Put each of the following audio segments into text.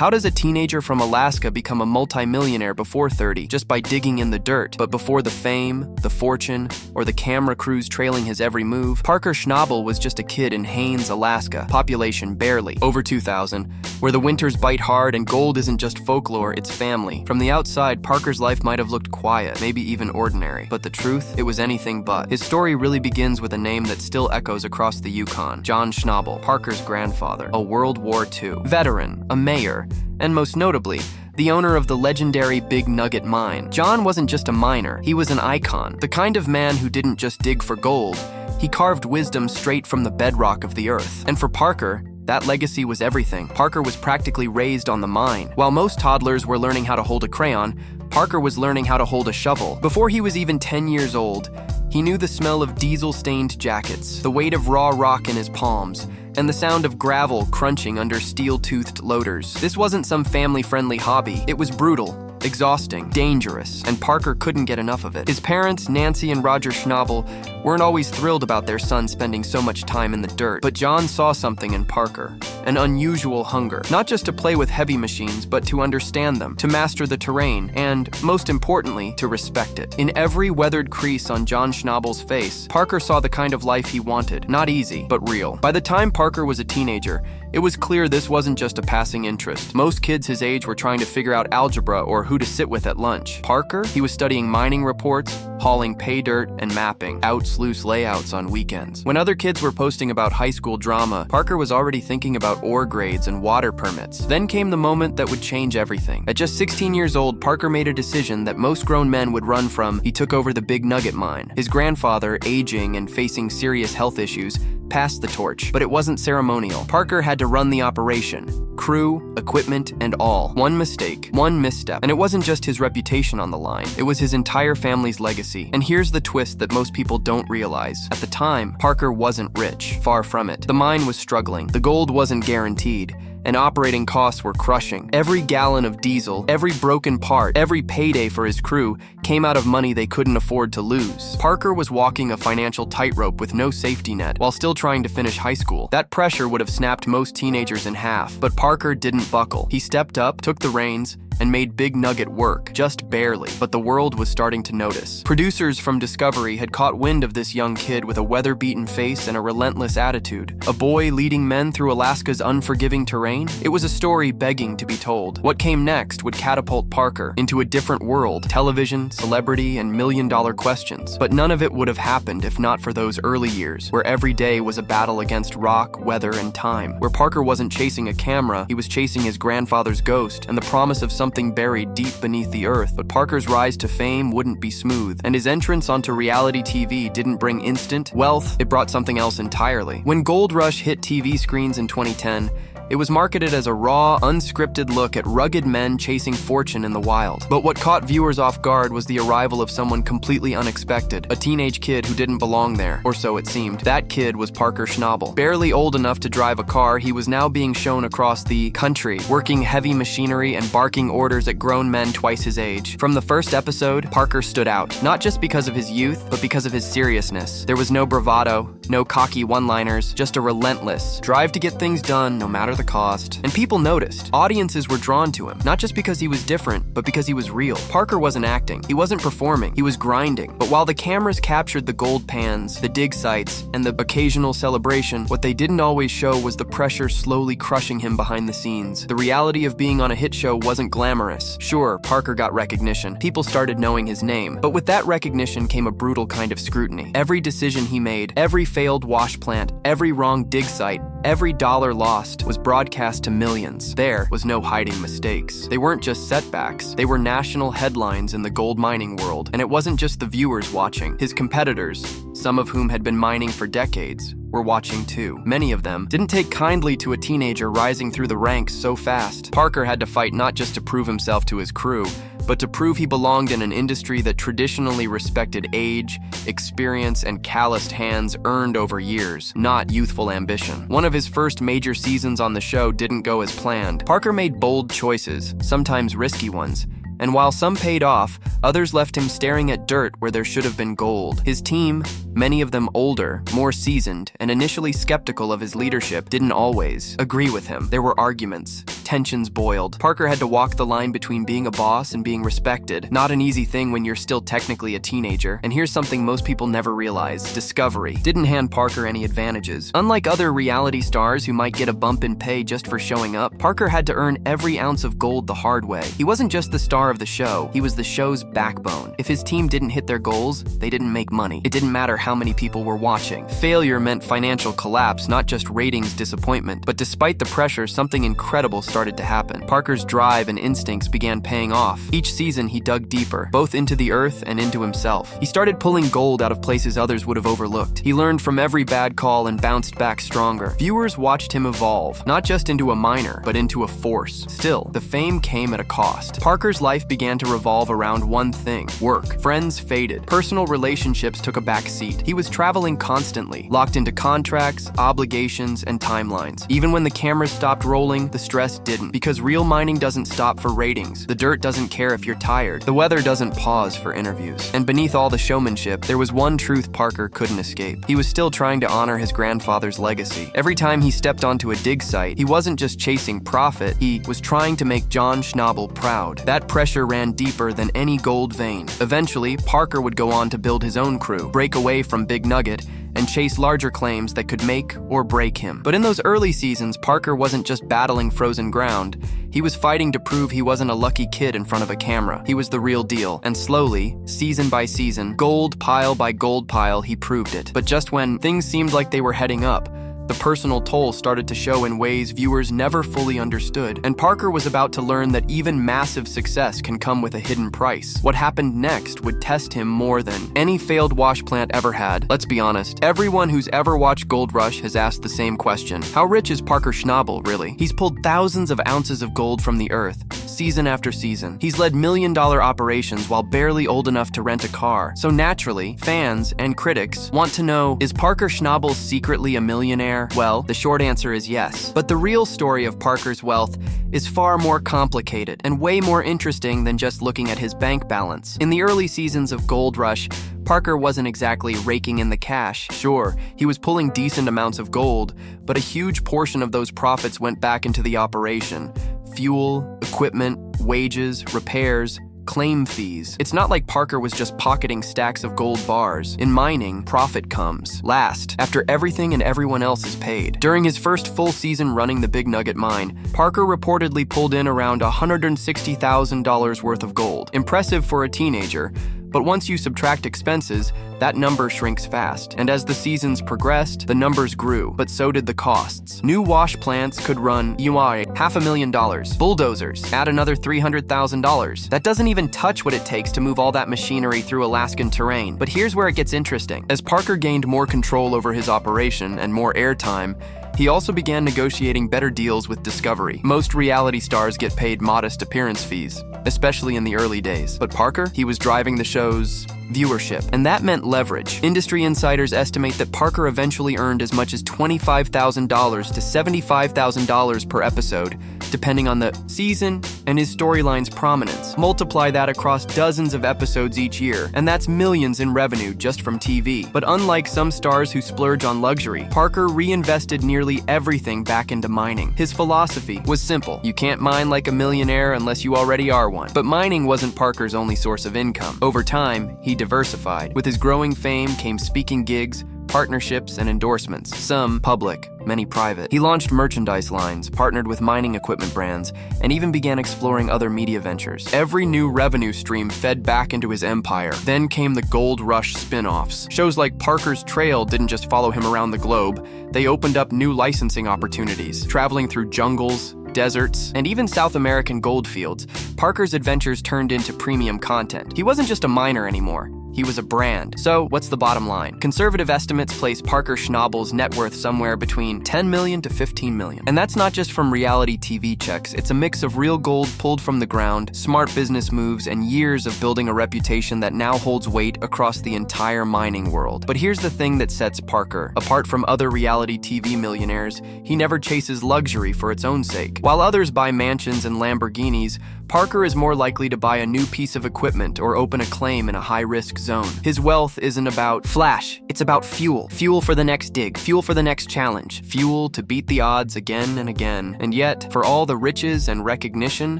How does a teenager from Alaska become a multimillionaire before 30 just by digging in the dirt, but before the fame, the fortune, or the camera crews trailing his every move? Parker Schnabel was just a kid in Haines, Alaska, population barely over 2,000, where the winters bite hard and gold isn't just folklore, it's family. From the outside, Parker's life might have looked quiet, maybe even ordinary, but the truth, it was anything but. His story really begins with a name that still echoes across the Yukon: John Schnabel, Parker's grandfather, a World War II veteran, a mayor, and most notably, the owner of the legendary Big Nugget mine. John wasn't just a miner, he was an icon, the kind of man who didn't just dig for gold, he carved wisdom straight from the bedrock of the earth. And for Parker, that legacy was everything. Parker was practically raised on the mine. While most toddlers were learning how to hold a crayon, Parker was learning how to hold a shovel. Before he was even 10 years old, he knew the smell of diesel-stained jackets, the weight of raw rock in his palms, and the sound of gravel crunching under steel-toothed loaders. This wasn't some family-friendly hobby. It was brutal, exhausting, dangerous, and Parker couldn't get enough of it. His parents, Nancy and Roger Schnabel, weren't always thrilled about their son spending so much time in the dirt, but John saw something in Parker, an unusual hunger, not just to play with heavy machines, but to understand them, to master the terrain, and, most importantly, to respect it. In every weathered crease on John Schnabel's face, Parker saw the kind of life he wanted, not easy, but real. By the time Parker was a teenager, it was clear this wasn't just a passing interest. Most kids his age were trying to figure out algebra or who to sit with at lunch. Parker, he was studying mining reports, hauling pay dirt, and mapping out sluice layouts on weekends. When other kids were posting about high school drama, Parker was already thinking about ore grades and water permits. Then came the moment that would change everything. At just 16 years old, Parker made a decision that most grown men would run from. He took over the Big Nugget mine. His grandfather, aging and facing serious health issues, passed the torch, but it wasn't ceremonial. Parker had to run the operation. Crew, equipment, and all. One mistake, one misstep, and it wasn't just his reputation on the line. It was his entire family's legacy. And here's the twist that most people don't realize. At the time, Parker wasn't rich. Far from it. The mine was struggling. The gold wasn't guaranteed, and operating costs were crushing. Every gallon of diesel, every broken part, every payday for his crew came out of money they couldn't afford to lose. Parker was walking a financial tightrope with no safety net while still trying to finish high school. That pressure would have snapped most teenagers in half, but Parker didn't buckle. He stepped up, took the reins, and made Big Nugget work, just barely, but the world was starting to notice. Producers from Discovery had caught wind of this young kid with a weather-beaten face and a relentless attitude. A boy leading men through Alaska's unforgiving terrain? It was a story begging to be told. What came next would catapult Parker into a different world: television, celebrity, and million-dollar questions. But none of it would have happened if not for those early years, where every day was a battle against rock, weather, and time. Where Parker wasn't chasing a camera, he was chasing his grandfather's ghost and the promise of something buried deep beneath the earth. But Parker's rise to fame wouldn't be smooth, and his entrance onto reality TV didn't bring instant wealth, it brought something else entirely. When Gold Rush hit TV screens in 2010, it was marketed as a raw, unscripted look at rugged men chasing fortune in the wild. But what caught viewers off guard was the arrival of someone completely unexpected, a teenage kid who didn't belong there, or so it seemed. That kid was Parker Schnabel. Barely old enough to drive a car, he was now being shown across the country, working heavy machinery and barking orders at grown men twice his age. From the first episode, Parker stood out, not just because of his youth, but because of his seriousness. There was no bravado, no cocky one-liners, just a relentless drive to get things done no matter the cost. And people noticed. Audiences were drawn to him, not just because he was different, but because he was real. Parker wasn't acting. He wasn't performing. He was grinding. But while the cameras captured the gold pans, the dig sites, and the occasional celebration, what they didn't always show was the pressure slowly crushing him behind the scenes. The reality of being on a hit show wasn't glamorous. Sure, Parker got recognition. People started knowing his name. But with that recognition came a brutal kind of scrutiny. Every decision he made, every failed wash plant, every wrong dig site, every dollar lost was broadcast to millions. There was no hiding mistakes. They weren't just setbacks. They were national headlines in the gold mining world. And it wasn't just the viewers watching. His competitors, some of whom had been mining for decades, were watching too. Many of them didn't take kindly to a teenager rising through the ranks so fast. Parker had to fight not just to prove himself to his crew, but to prove he belonged in an industry that traditionally respected age, experience, and calloused hands earned over years, not youthful ambition. One of his first major seasons on the show didn't go as planned. Parker made bold choices, sometimes risky ones, and while some paid off, others left him staring at dirt where there should have been gold. His team, many of them older, more seasoned, and initially skeptical of his leadership, didn't always agree with him. There were arguments, tensions boiled. Parker had to walk the line between being a boss and being respected. Not an easy thing when you're still technically a teenager. And here's something most people never realize. Discovery didn't hand Parker any advantages. Unlike other reality stars who might get a bump in pay just for showing up, Parker had to earn every ounce of gold the hard way. He wasn't just the star of the show, he was the show's backbone. If his team didn't hit their goals, they didn't make money. It didn't matter how many people were watching. Failure meant financial collapse, not just ratings disappointment. But despite the pressure, something incredible started to happen. Parker's drive and instincts began paying off. Each season, he dug deeper, both into the earth and into himself. He started pulling gold out of places others would have overlooked. He learned from every bad call and bounced back stronger. Viewers watched him evolve, not just into a miner, but into a force. Still, the fame came at a cost. Parker's life began to revolve around one thing: work. Friends faded. Personal relationships took a back seat. He was traveling constantly, locked into contracts, obligations, and timelines. Even when the cameras stopped rolling, the stress didn't. Because real mining doesn't stop for ratings. The dirt doesn't care if you're tired. The weather doesn't pause for interviews. And beneath all the showmanship, there was one truth Parker couldn't escape. He was still trying to honor his grandfather's legacy. Every time he stepped onto a dig site, he wasn't just chasing profit, he was trying to make John Schnabel proud. That pressure ran deeper than any gold vein. Eventually, Parker would go on to build his own crew, break away from Big Nugget, and chase larger claims that could make or break him. But in those early seasons, Parker wasn't just battling frozen ground. He was fighting to prove he wasn't a lucky kid in front of a camera. He was the real deal. And slowly, season by season, gold pile by gold pile, he proved it. But just when things seemed like they were heading up, the personal toll started to show in ways viewers never fully understood. And Parker was about to learn that even massive success can come with a hidden price. What happened next would test him more than any failed wash plant ever had. Let's be honest, everyone who's ever watched Gold Rush has asked the same question. How rich is Parker Schnabel, really? He's pulled thousands of ounces of gold from the earth, season after season. He's led million-dollar operations while barely old enough to rent a car. So naturally, fans and critics want to know, is Parker Schnabel secretly a millionaire? Well, the short answer is yes. But the real story of Parker's wealth is far more complicated and way more interesting than just looking at his bank balance. In the early seasons of Gold Rush, Parker wasn't exactly raking in the cash. Sure, he was pulling decent amounts of gold, but a huge portion of those profits went back into the operation. Fuel, equipment, wages, repairs, claim fees. It's not like Parker was just pocketing stacks of gold bars. In mining, profit comes last, after everything and everyone else is paid. During his first full season running the Big Nugget mine, Parker reportedly pulled in around $160,000 worth of gold. Impressive for a teenager, but once you subtract expenses, that number shrinks fast. And as the seasons progressed, the numbers grew, but so did the costs. New wash plants could run $500,000. Bulldozers add another $300,000. That doesn't even touch what it takes to move all that machinery through Alaskan terrain. But here's where it gets interesting. As Parker gained more control over his operation and more airtime, he also began negotiating better deals with Discovery. Most reality stars get paid modest appearance fees, especially in the early days. But Parker, he was driving the show's viewership, and that meant leverage. Industry insiders estimate that Parker eventually earned as much as $25,000 to $75,000 per episode, depending on the season and his storyline's prominence. Multiply that across dozens of episodes each year, and that's millions in revenue just from TV. But unlike some stars who splurge on luxury, Parker reinvested nearly everything back into mining. His philosophy was simple. You can't mine like a millionaire unless you already are one. But mining wasn't Parker's only source of income. Over time, he diversified. With his growing fame came speaking gigs, partnerships, and endorsements, some public, many private. He launched merchandise lines, partnered with mining equipment brands, and even began exploring other media ventures. Every new revenue stream fed back into his empire. Then came the Gold Rush spin-offs. Shows like Parker's Trail didn't just follow him around the globe, they opened up new licensing opportunities, traveling through jungles, deserts, and even South American goldfields. Parker's adventures turned into premium content. He wasn't just a miner anymore. He was a brand. So, what's the bottom line? Conservative estimates place Parker Schnabel's net worth somewhere between $10 million to $15 million. And that's not just from reality TV checks. It's a mix of real gold pulled from the ground, smart business moves, and years of building a reputation that now holds weight across the entire mining world. But here's the thing that sets Parker apart from other reality TV millionaires. He never chases luxury for its own sake. While others buy mansions and Lamborghinis, Parker is more likely to buy a new piece of equipment or open a claim in a high-risk zone. His wealth isn't about flash, it's about fuel. Fuel for the next dig, fuel for the next challenge, fuel to beat the odds again and again. And yet, for all the riches and recognition,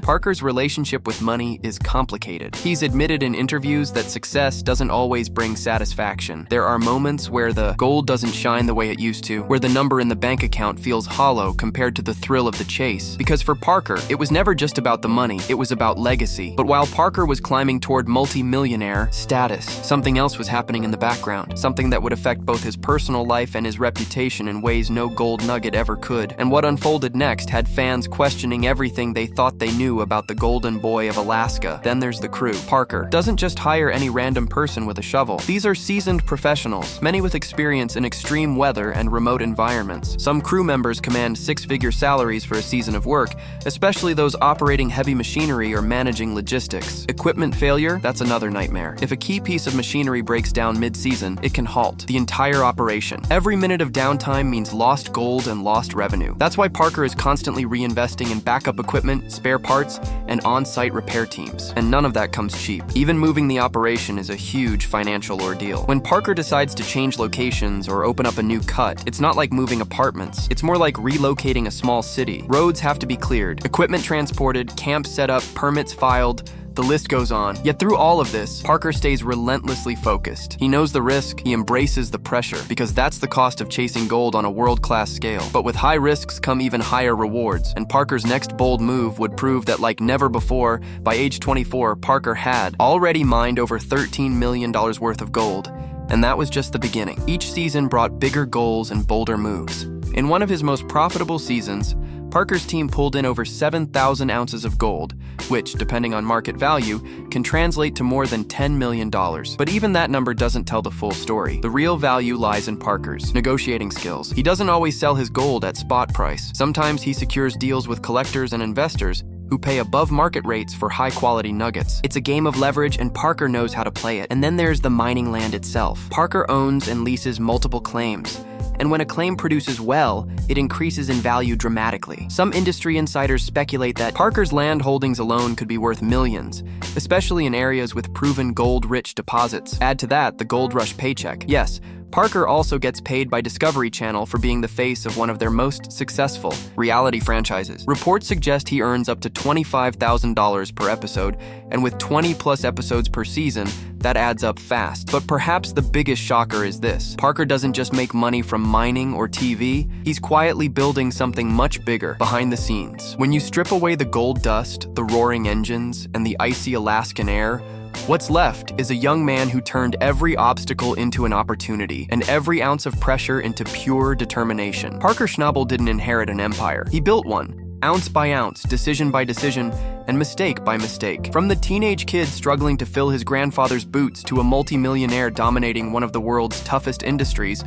Parker's relationship with money is complicated. He's admitted in interviews that success doesn't always bring satisfaction. There are moments where the gold doesn't shine the way it used to, where the number in the bank account feels hollow compared to the thrill of the chase. Because for Parker, it was never just about the money, it was about legacy. But while Parker was climbing toward multi-millionaire status, something else was happening in the background, something that would affect both his personal life and his reputation in ways no gold nugget ever could. And what unfolded next had fans questioning everything they thought they knew about the golden boy of Alaska. Then there's the crew. Parker doesn't just hire any random person with a shovel. These are seasoned professionals, many with experience in extreme weather and remote environments. Some crew members command six-figure salaries for a season of work, especially those operating heavy machinery or managing logistics. Equipment failure, that's another nightmare. If a key piece of machinery breaks down mid-season, it can halt the entire operation. Every minute of downtime means lost gold and lost revenue. That's why Parker is constantly reinvesting in backup equipment, spare parts, and on-site repair teams. And none of that comes cheap. Even moving the operation is a huge financial ordeal. When Parker decides to change locations or open up a new cut, it's not like moving apartments. It's more like relocating a small city. Roads have to be cleared, equipment transported, camps set up, permits filed. The list goes on. Yet through all of this, Parker stays relentlessly focused. He knows the risk, he embraces the pressure, because that's the cost of chasing gold on a world-class scale. But with high risks come even higher rewards, and Parker's next bold move would prove that like never before, by age 24, Parker had already mined over $13 million worth of gold. And that was just the beginning. Each season brought bigger goals and bolder moves. In one of his most profitable seasons, Parker's team pulled in over 7,000 ounces of gold, which, depending on market value, can translate to more than $10 million. But even that number doesn't tell the full story. The real value lies in Parker's negotiating skills. He doesn't always sell his gold at spot price. Sometimes he secures deals with collectors and investors who pay above market rates for high-quality nuggets. It's a game of leverage, and Parker knows how to play it. And then there's the mining land itself. Parker owns and leases multiple claims. And when a claim produces well, it increases in value dramatically. Some industry insiders speculate that Parker's land holdings alone could be worth millions, especially in areas with proven gold-rich deposits. Add to that the gold rush paycheck. Yes, Parker also gets paid by Discovery Channel for being the face of one of their most successful reality franchises. Reports suggest he earns up to $25,000 per episode, and with 20-plus episodes per season, that adds up fast. But perhaps the biggest shocker is this. Parker doesn't just make money from mining or TV, he's quietly building something much bigger behind the scenes. When you strip away the gold dust, the roaring engines, and the icy Alaskan air, what's left is a young man who turned every obstacle into an opportunity and every ounce of pressure into pure determination. Parker Schnabel didn't inherit an empire. He built one, ounce by ounce, decision by decision, and mistake by mistake. From the teenage kid struggling to fill his grandfather's boots to a multi-millionaire dominating one of the world's toughest industries,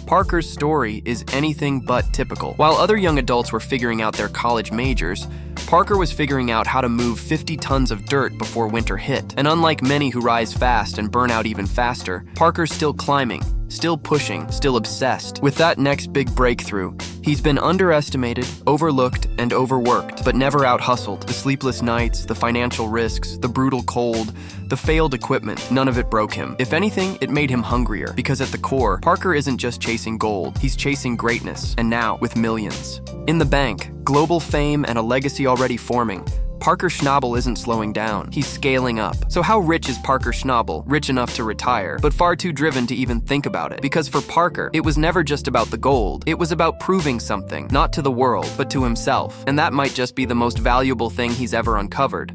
Parker's story is anything but typical. While other young adults were figuring out their college majors, Parker was figuring out how to move 50 tons of dirt before winter hit. And unlike many who rise fast and burn out even faster, Parker's still climbing, still pushing, still obsessed. With that next big breakthrough, he's been underestimated, overlooked, and overworked, but never out-hustled. The sleepless nights, the financial risks, the brutal cold, the failed equipment, none of it broke him. If anything, it made him hungrier, because at the core, Parker isn't just chasing gold, he's chasing greatness, and now with millions. In the bank, global fame, and a legacy already forming, Parker Schnabel isn't slowing down, he's scaling up. So how rich is Parker Schnabel? Rich enough to retire, but far too driven to even think about it. Because for Parker, it was never just about the gold, it was about proving something, not to the world, but to himself. And that might just be the most valuable thing he's ever uncovered.